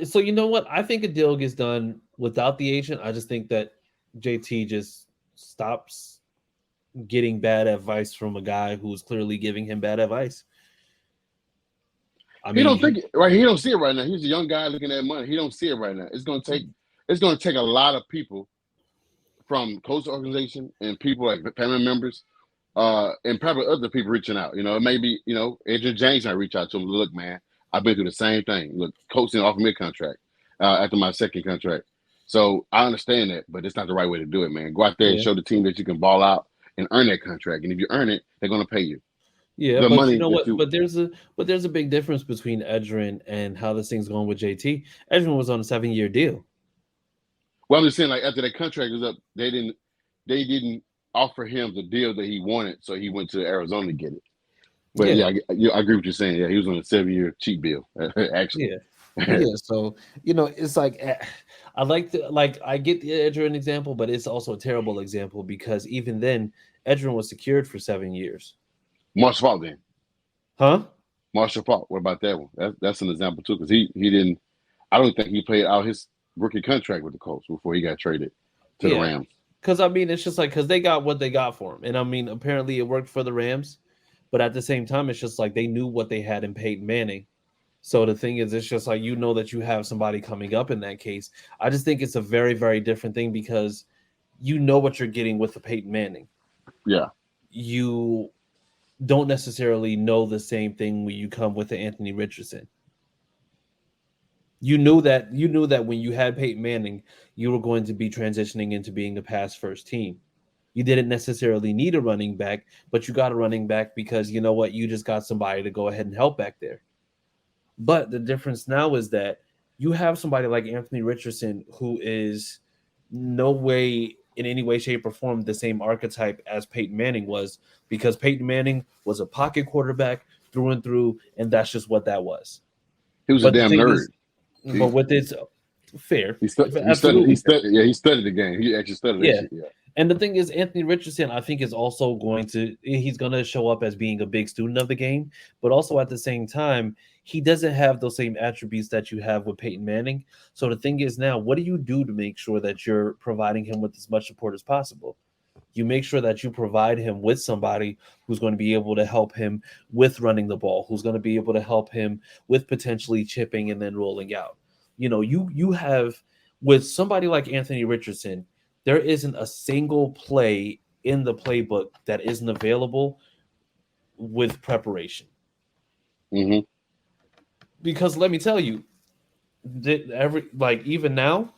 So you know what? I think a deal gets done without the agent. I just think that JT just stops getting bad advice from a guy who's clearly giving him bad advice. I mean, he don't think it, right. He don't see it right now. He's a young guy looking at money. He don't see it right now. It's gonna take a lot of people from Colts organization and people like family members, and probably other people reaching out. It may be, Adrian James might reach out to him. Look, man, I've been through the same thing. Look, Colts didn't offer me a contract after my second contract. So I understand that, but it's not the right way to do it, man. Go out there and show the team that you can ball out and earn that contract. And if you earn it, they're going to pay you. Yeah, but you know what? But there's a big difference between Edgerrin and how this thing's going with JT. Edgerrin was on a 7-year deal. Well, I'm just saying, like after that contract was up, they didn't offer him the deal that he wanted, so he went to Arizona to get it. But I agree with you saying. Yeah, he was on a 7-year cheap bill, actually. Yeah. Yeah, so it's like I I get the Edgerrin example, but it's also a terrible example because even then, Edgerrin was secured for 7 years. Marshall Faulk then. Huh? Marshall Faulk. What about that one? That's an example too, because he didn't. I don't think he played out his rookie contract with the Colts before he got traded to the Rams. Because it's just like because they got what they got for him, and apparently it worked for the Rams, but at the same time, it's just like they knew what they had in Peyton Manning. So the thing is, it's just like that you have somebody coming up in that case. I just think it's a very, very different thing because you know what you're getting with the Peyton Manning. Yeah. You don't necessarily know the same thing when you come with the Anthony Richardson. You knew that when you had Peyton Manning, you were going to be transitioning into being a pass first team. You didn't necessarily need a running back, but you got a running back because you know what? You just got somebody to go ahead and help back there. But the difference now is that you have somebody like Anthony Richardson who is no way in any way, shape, or form the same archetype as Peyton Manning was, because Peyton Manning was a pocket quarterback through and through, and that's just what that was. He was a damn nerd. But with this, fair. He studied the game. He actually studied that shit. Yeah. And the thing is, Anthony Richardson, I think, is also he's going to show up as being a big student of the game, but also at the same time, he doesn't have those same attributes that you have with Peyton Manning. So the thing is now, what do you do to make sure that you're providing him with as much support as possible? You make sure that you provide him with somebody who's going to be able to help him with running the ball, who's going to be able to help him with potentially chipping and then rolling out. You have with somebody like Anthony Richardson, there isn't a single play in the playbook that isn't available with preparation. Mm-hmm. Because let me tell you, even now,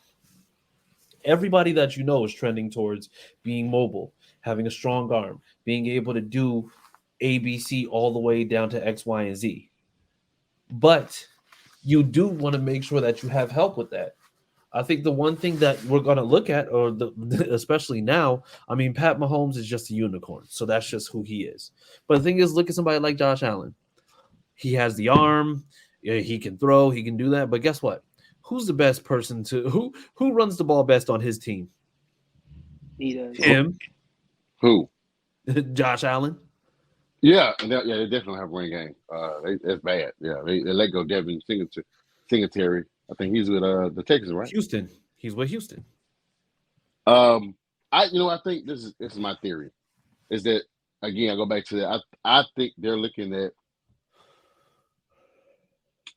everybody that you know is trending towards being mobile, having a strong arm, being able to do ABC all the way down to X, Y, and Z. But you do want to make sure that you have help with that. I think the one thing that we're going to look at, especially now, Pat Mahomes is just a unicorn. So that's just who he is. But the thing is, look at somebody like Josh Allen. He has the arm. He can throw. He can do that. But guess what? Who's the best person who runs the ball best on his team? He does. Him. Who? Josh Allen. Yeah, they definitely have a running game. It's bad. Yeah, they let go Devin Singletary. I think he's with the Texans, right? Houston. He's with Houston. I think this is my theory. Is that again? I go back to that. I think they're looking at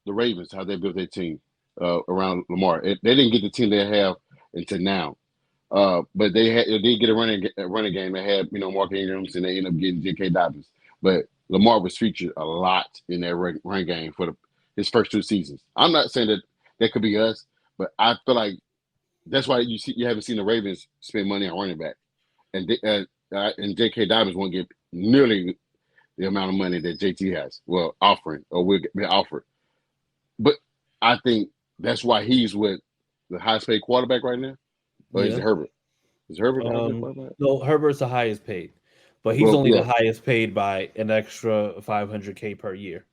the Ravens, how they built their team around Lamar. They didn't get the team they have until now, but they did get a running game. They had Mark Ingrams, and they ended up getting J.K. Dobbins. But Lamar was featured a lot in that run game for his first 2 seasons. I'm not saying that could be us, but I feel like that's why you haven't seen the Ravens spend money on running back, and J.K. Dobbins won't get nearly the amount of money that JT has. Well, offering or will be offered, but I think that's why he's with the highest paid quarterback right now. Or is it Herbert? Is Herbert the highest paid quarterback? No, Herbert's the highest paid, but he's only the highest paid by an extra $500K per year.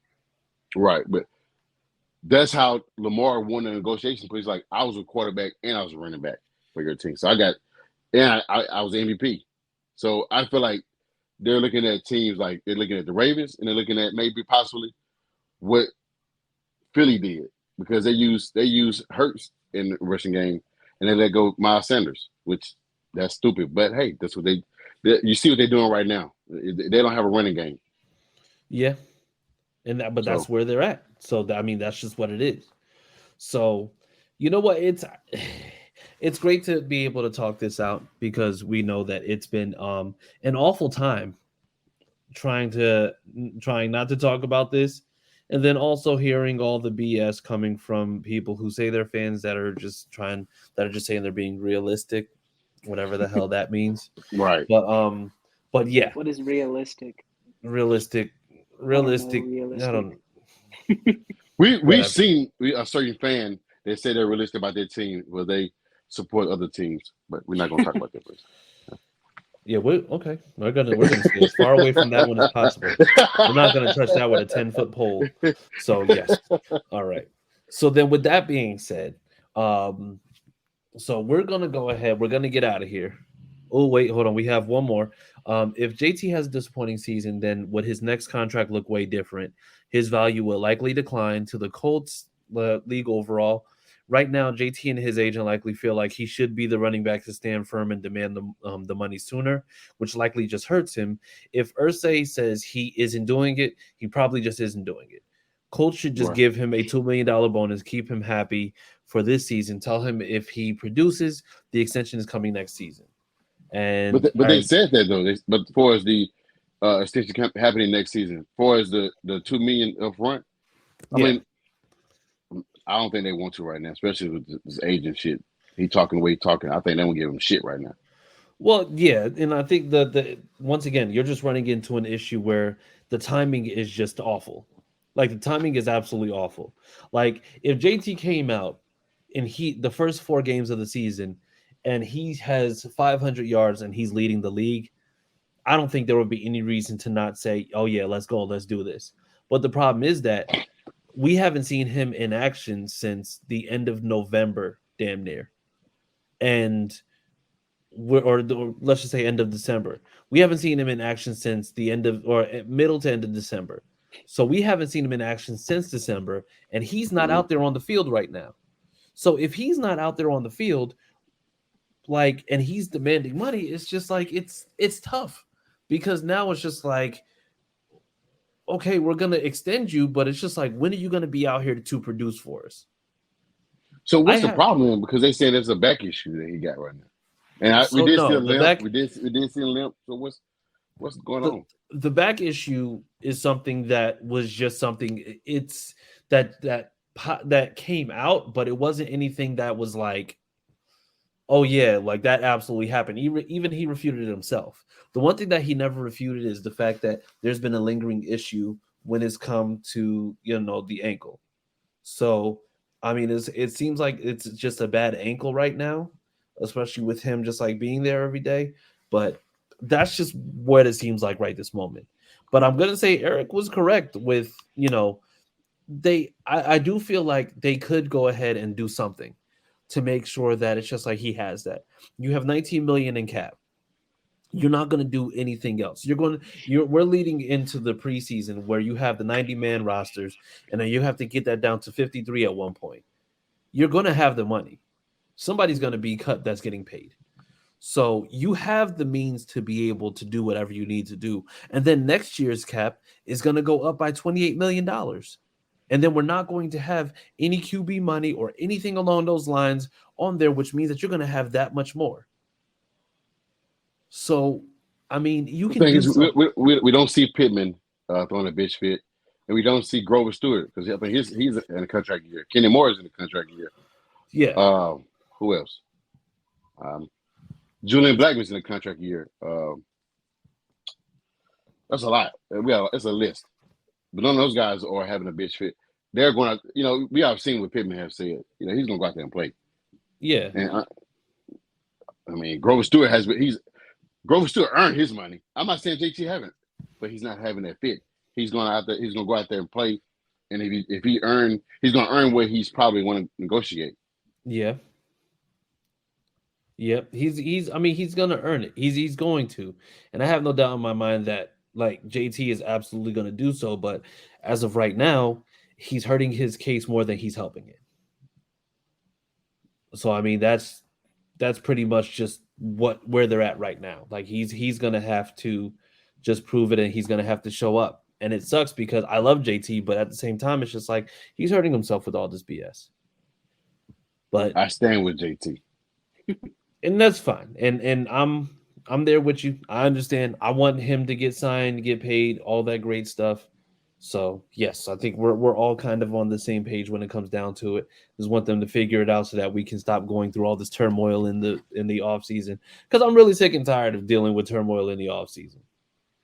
Right, but that's how Lamar won the negotiation. Because like I was a quarterback and I was a running back for your team, so I was the MVP. So I feel like they're looking at teams like they're looking at the Ravens and they're looking at maybe possibly what Philly did, because they use Hurts in the rushing game and they let go Miles Sanders, which that's stupid. But hey, that's what you see what they're doing right now. They don't have a running game. Yeah. But that's where they're at. So that's just what it is. So you know what? It's great to be able to talk this out, because we know that it's been an awful time trying not to talk about this, and then also hearing all the BS coming from people who say they're fans that are just saying they're being realistic, whatever the hell that means. Right. But yeah. What is realistic? Realistic. I don't know. We've seen a certain fan that say they're realistic about their team where they support other teams, but we're not going to talk about that, please. Yeah, okay. We're gonna stay as far away from that one as possible. We're not gonna touch that with a 10-foot pole. So yes, all right. So then, with that being said, so we're gonna go ahead. We're gonna get out of here. Oh wait, hold on. We have one more. If JT has a disappointing season, then would his next contract look way different? His value will likely decline to the Colts league overall. Right now, JT and his agent likely feel like he should be the running back to stand firm and demand the money sooner, which likely just hurts him. If Irsay says he isn't doing it, he probably just isn't doing it. Colts should just give him a $2 million bonus, keep him happy for this season. Tell him if he produces, the extension is coming next season. And but they said that though. But as far as the extension happening next season, as far as the $2 million up front, I mean, I don't think they want to right now, especially with this agent shit. He talking the way he talking. I think they won't give him shit right now. Well, yeah, and I think the once again, you're just running into an issue where the timing is just awful. Like the timing is absolutely awful. Like if JT came out and the first 4 games of the season and he has 500 yards and he's leading the league, I don't think there would be any reason to not say, "Oh yeah, let's go, let's do this." But the problem is that we haven't seen him in action since the end of November, damn near, and let's just say end of December. We haven't seen him in action since the end of or middle to end of December. So we haven't seen him in action since December, and he's not out there on the field right now. So if he's not out there on the field, like, and he's demanding money, it's just like it's tough because now it's just like, okay, we're gonna extend you, but it's just like, when are you gonna be out here to produce for us? So what's the problem? Because they say there's a back issue that he got right now, and we did see a limp. We did see a limp. So what's going on? The back issue is something that was just something. It's that came out, but it wasn't anything that was like, oh yeah, like that absolutely happened. Even he refuted it himself. The one thing that he never refuted is the fact that there's been a lingering issue when it's come to, the ankle. So, I mean, it seems like it's just a bad ankle right now, especially with him just like being there every day. But that's just what it seems like right this moment. But I'm going to say Eric was correct with, I do feel like they could go ahead and do something to make sure that it's just like he has that. You have 19 million in cap. You're not going to do anything else. We're leading into the preseason where you have the 90-man rosters, and then you have to get that down to 53 at one point. You're going to have the money. Somebody's going to be cut that's getting paid. So you have the means to be able to do whatever you need to do. And then next year's cap is going to go up by $28 million. And then we're not going to have any QB money or anything along those lines on there, which means that you're going to have that much more. So, I mean, you can do we don't see Pittman throwing a bitch fit, and we don't see Grover Stewart because I think he's in a contract year. Kenny Moore is in a contract year. Yeah. Who else? Julian Blackman's in a contract year. That's a lot. It's a list. But none of those guys are having a bitch fit. They're going to, we have seen what Pittman have said. He's going to go out there and play. Yeah. And I mean, Grover Stewart earned his money. I'm not saying JT haven't, but he's not having that fit. He's going to go out there and play. And he's going to earn what he's probably want to negotiate. Yeah. Yep. He's going to earn it. He's going to. And I have no doubt in my mind that like JT is absolutely going to do so, but as of right now, he's hurting his case more than he's helping it. So I mean, that's pretty much just where they're at right now. Like he's going to have to just prove it, and he's going to have to show up. And it sucks because I love JT, but at the same time, it's just like he's hurting himself with all this BS. But I stand with JT, and that's fine. And I'm there with you. I understand. I want him to get signed, get paid, all that great stuff. So yes, I think we're all kind of on the same page when it comes down to it. Just want them to figure it out so that we can stop going through all this turmoil in the off season. Because I'm really sick and tired of dealing with turmoil in the off season.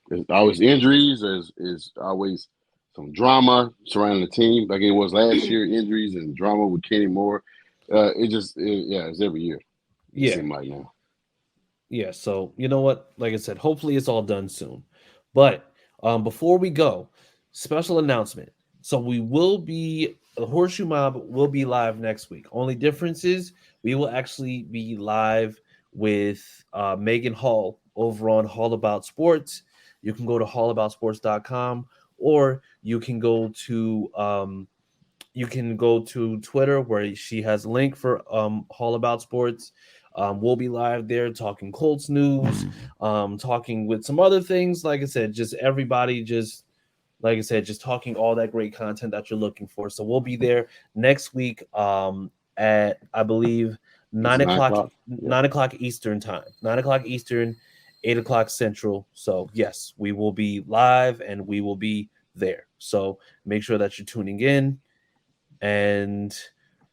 There's always injuries. There's always some drama surrounding the team, like it was last year. Injuries and drama with Kenny Moore. It's every year. Yeah. It seems like now. Yeah, so you know what? Like I said, hopefully it's all done soon. But before we go, special announcement. So we will be the Horseshoe Mob will be live next week. Only difference is we will actually be live with Megan Hall over on Hall About Sports. You can go to hallaboutsports.com, or you can go to Twitter where she has a link for Hall About Sports. We'll be live there talking Colts news, talking with some other things. Like I said, just everybody just talking all that great content that you're looking for. So we'll be there next week at, I believe, 9 o'clock Eastern time. 9 o'clock Eastern, 8 o'clock Central. So yes, we will be live and we will be there. So make sure that you're tuning in. And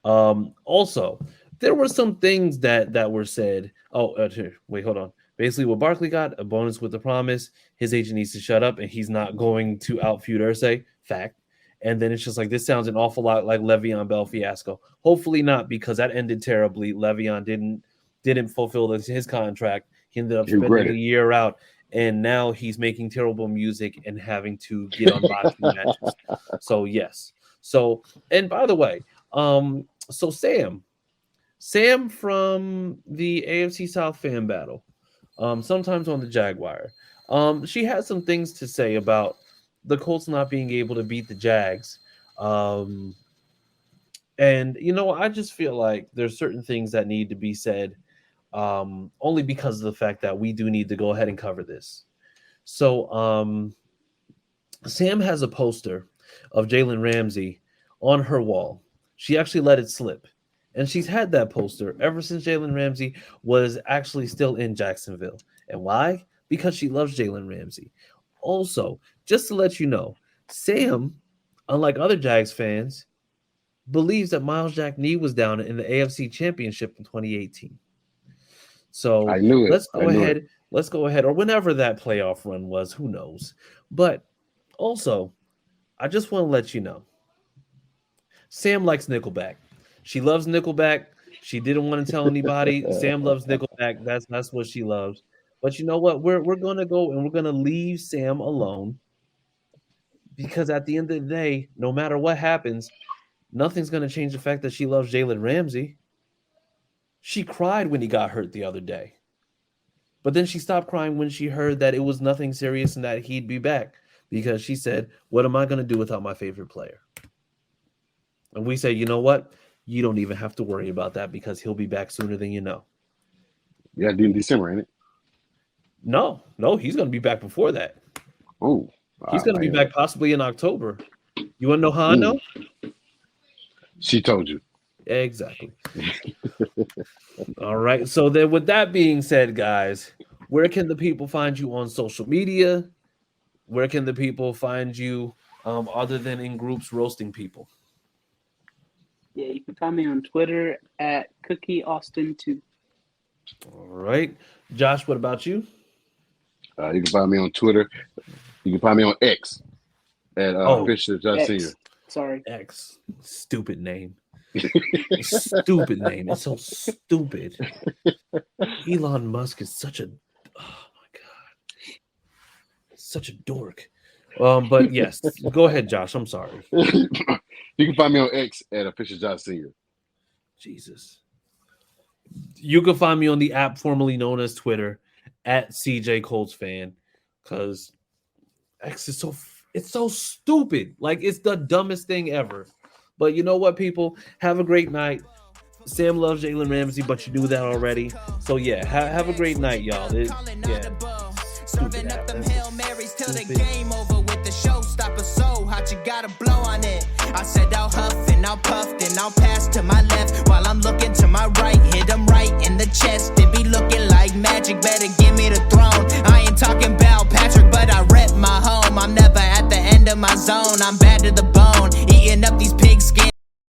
also, there were some things that were said. Wait, hold on. Basically, what Barkley got, a bonus with the promise. His agent needs to shut up, and he's not going to outfeud Irsay. Fact. And then it's just like, this sounds an awful lot like Le'Veon Bell fiasco. Hopefully not, because that ended terribly. Le'Veon didn't fulfill his contract. He ended up spending a year out, and now he's making terrible music and having to get on boxing matches. So yes. So, and by the way, so Sam from the AFC South fan battle, sometimes on the Jaguar, she has some things to say about the Colts not being able to beat the Jags. And, I just feel like there's certain things that need to be said, only because of the fact that we do need to go ahead and cover this. So Sam has a poster of Jalen Ramsey on her wall. She actually let it slip. And she's had that poster ever since Jalen Ramsey was actually still in Jacksonville. And why? Because she loves Jalen Ramsey. Also, just to let you know, Sam, unlike other Jags fans, believes that Miles Jack knee was down in the AFC Championship in 2018. So I knew it. Let's go ahead, or whenever that playoff run was, who knows? But also, I just want to let you know, Sam likes Nickelback. She loves Nickelback. She didn't want to tell anybody. Sam loves Nickelback. That's what she loves. But you know what? We're gonna go and we're gonna leave Sam alone, because at the end of the day, no matter what happens, nothing's gonna change the fact that she loves Jalen Ramsey. She cried when he got hurt the other day, but then she stopped crying when she heard that it was nothing serious and that he'd be back, because she said, "What am I gonna do without my favorite player?" And we say, you know what? You don't even have to worry about that, because he'll be back sooner than you know. Yeah, in December, ain't it? No, he's going to be back before that. Oh, he's going to be back possibly in October. You want to know how I know? She told you. Exactly. All right. So then, with that being said, guys, where can the people find you on social media? Where can the people find you other than in groups roasting people? Yeah, you can find me on Twitter at CookieAustin2. All right. Josh, what about you? You can find me on Twitter. You can find me on X at Fisher Josh Senior. Sorry. X. Stupid name. Stupid name. It's so stupid. Elon Musk is such a, oh my God, such a dork. But yes, go ahead, Josh. I'm sorry. You can find me on X at Official Josh Senior. Jesus. You can find me on the app formerly known as Twitter at CJ Colts fan, because X is it's so stupid. Like, it's the dumbest thing ever. But you know what, people? Have a great night. Sam loves Jalen Ramsey, but you knew that already. So yeah, have a great night, y'all. Serving up them Hail Marys till the game over with the showstopper. So hot you gotta blow on it. I said I'll huff and I'll puff, then I'll pass to my left while I'm looking to my right. Hit him right in the chest. It be looking like magic. Better give me the throne. I ain't talking about Patrick, but I rep my home. I'm never at the end of my zone. I'm bad to the bone, eating up these pig skins.